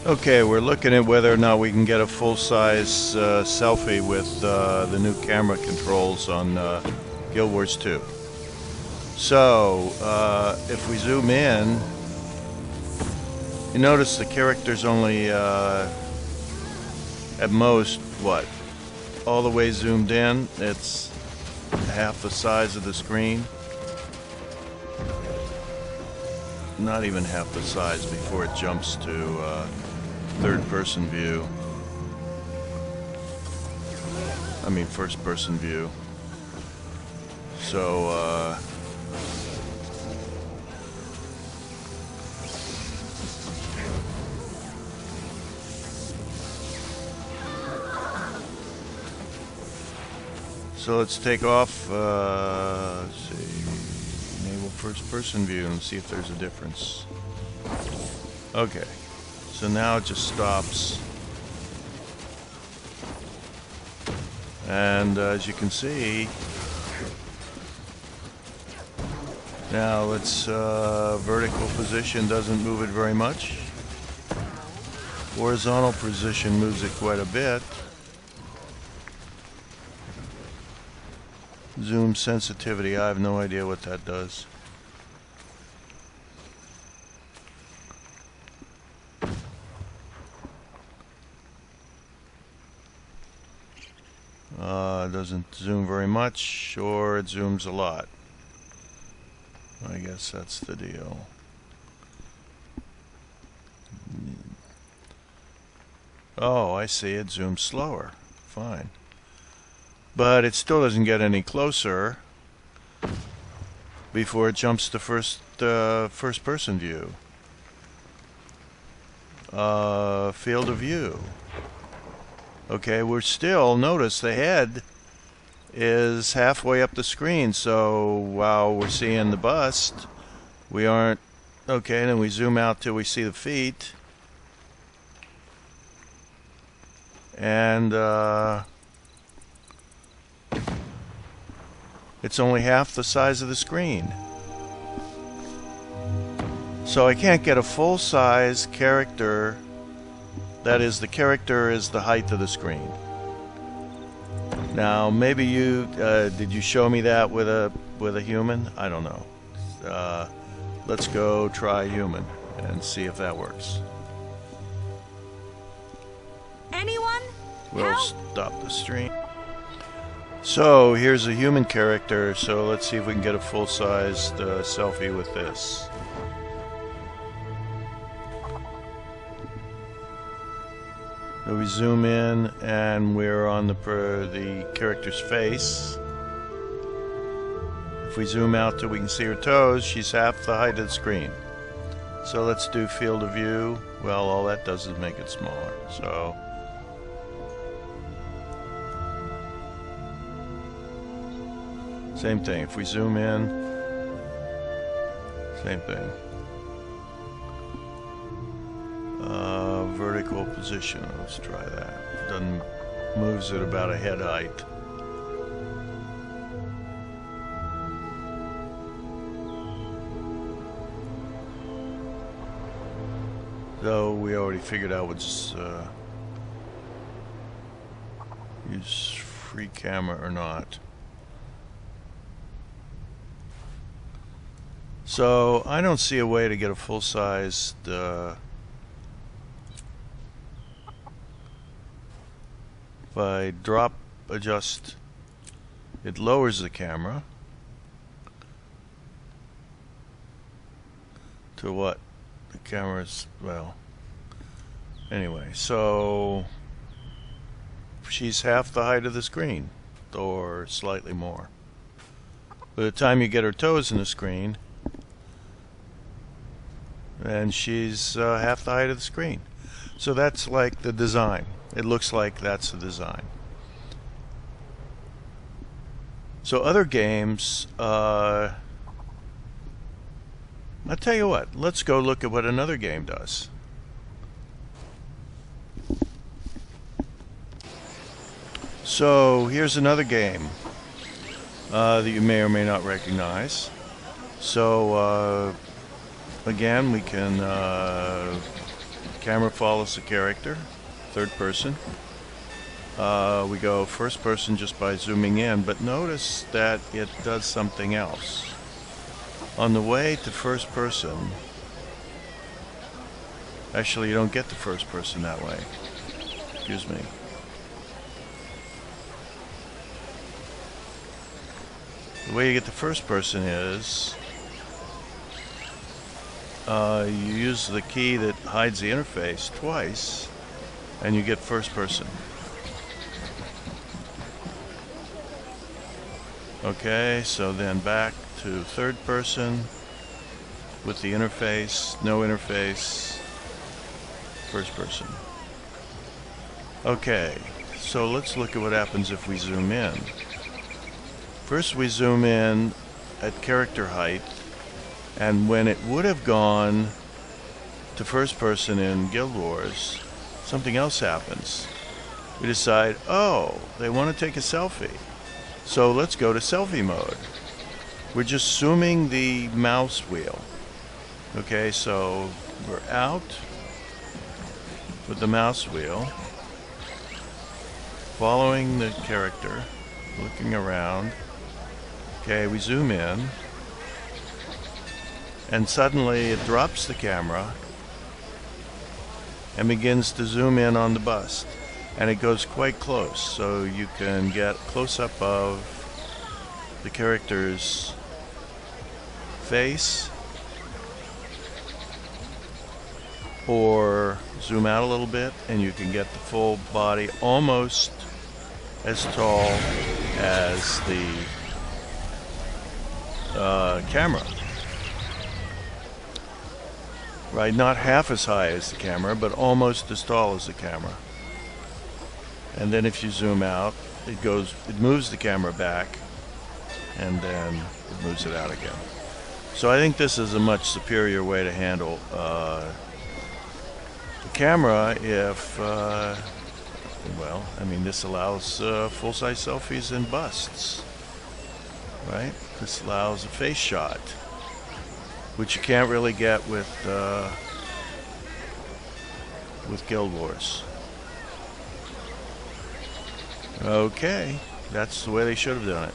Okay, we're looking at whether or not we can get a full-size selfie with the new camera controls on Guild Wars 2. So, if we zoom in, you notice the character's only at most, what? All the way zoomed in, it's half the size of the screen. Not even half the size before it jumps to third-person view. I mean first-person view. So let's take off, let's see, enable first-person view and see if there's a difference. Okay, so now it just stops. And as you can see, now its vertical position doesn't move it very much. Horizontal position moves it quite a bit. Zoom sensitivity, I have no idea what that does. Doesn't zoom very much, or it zooms a lot. I guess that's the deal. Oh, I see, it zooms slower. Fine. But it still doesn't get any closer before it jumps to first-person view. Field of view. Okay, we're still, notice the head is halfway up the screen, so while we're seeing the bust, we aren't, okay, and then we zoom out till we see the feet. And it's only half the size of the screen. So I can't get a full-size character. That is, the character is the height of the screen. Now, maybe you did you show me that with a human? I don't know. Let's go try human and see if that works. Anyone? We'll Help? stop the stream. So here's a human character. So let's see if we can get a full-sized selfie with this. So we zoom in, and we're on the character's face. If we zoom out till we can see her toes, she's half the height of the screen. So let's do field of view. Well, all that does is make it smaller. So same thing. If we zoom in, same thing. Vertical position. Let's try that. Doesn't moves at about a head height. So we already figured out what's use free camera or not. So I don't see a way to get a full-sized if I adjust, it lowers the camera to what? The camera's, well, anyway, so she's half the height of the screen, or slightly more. By the time you get her toes in the screen, and she's half the height of the screen. So that's like the design. It looks like that's the design. So other games, I'll tell you what, let's go look at what another game does. So here's another game that you may or may not recognize. So again, we can Camera follows the character, third person. We go first person just by zooming in, but notice that it does something else. On the way to first person, actually you don't get to first person that way. Excuse me. The way you get to first person is you use the key that hides the interface twice and you get first person. Okay, so then back to third person with the interface, no interface, first person. Okay, so let's look at what happens if we zoom in. First we zoom in at character height, and when it would have gone to first person in Guild Wars, something else happens. We decide, oh, they want to take a selfie. So let's go to selfie mode. We're just zooming the mouse wheel. Okay, so we're out with the mouse wheel, following the character, looking around. Okay, we zoom in, and suddenly it drops the camera and begins to zoom in on the bust. And it goes quite close, so you can get close-up of the character's face, or zoom out a little bit and you can get the full body almost as tall as the camera. Right, not half as high as the camera, but almost as tall as the camera. And then if you zoom out, it moves the camera back, and then it moves it out again. So I think this is a much superior way to handle the camera if, well, I mean, this allows full-size selfies and busts, right? This allows a face shot, which you can't really get with Guild Wars. Okay, that's the way they should have done it.